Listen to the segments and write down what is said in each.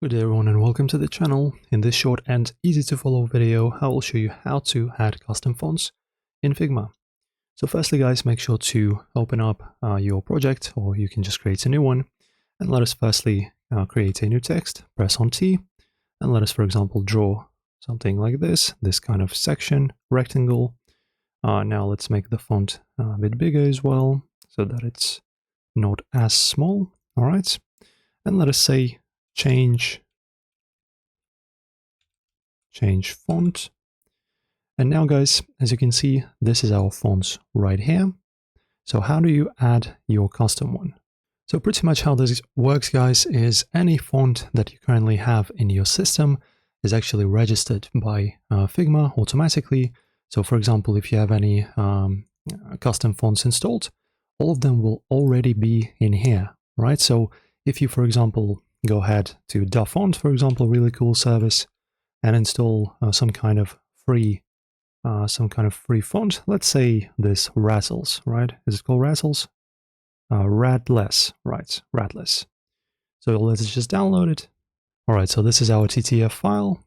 Good day everyone and welcome to the channel. In this short and easy to follow video, I will show you how to add custom fonts in Figma. So firstly guys, make sure to open up your project, or you can just create a new one. And let us firstly create a new text, press on T, and let us for example draw something like this kind of section, rectangle. Now let's make the font a bit bigger as well, so that it's not as small. Alright, and let us say change font. And now guys, as you can see, this is our fonts right here. So how do you add your custom one? So pretty much how this works guys is any font that you currently have in your system is actually registered by Figma automatically. So for example, if you have any custom fonts installed, all of them will already be in here, right? So if you, for example, go ahead to DaFont, for example, really cool service, and install some kind of free font. Let's say this Razzles, right? Is it called Razzles? Radless, right? Radless. So let's just download it. All right, so this is our TTF file.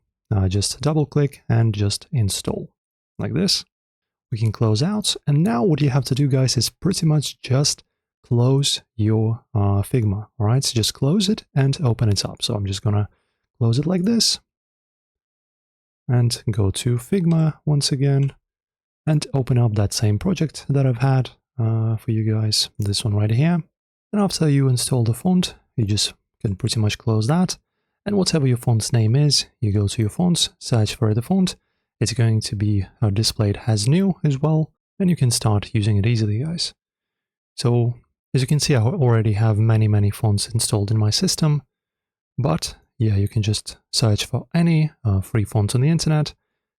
Just double click and just install like this. We can close out. And now what you have to do, guys, is pretty much just close your Figma. All right, so just close it and open it up. So I'm just gonna close it like this. And go to Figma once again and open up that same project that I've had for you guys, this one right here. And after you install the font, you just can pretty much close that. And whatever your font's name is, you go to your fonts, search for the font. It's going to be displayed as new as well, and you can start using it easily, guys. So as you can see, I already have many fonts installed in my system, but yeah, you can just search for any free fonts on the internet,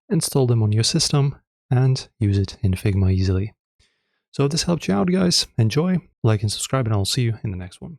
install them on your system, and use it in Figma easily. So if this helped you out, guys, enjoy, like and subscribe, and I'll see you in the next one.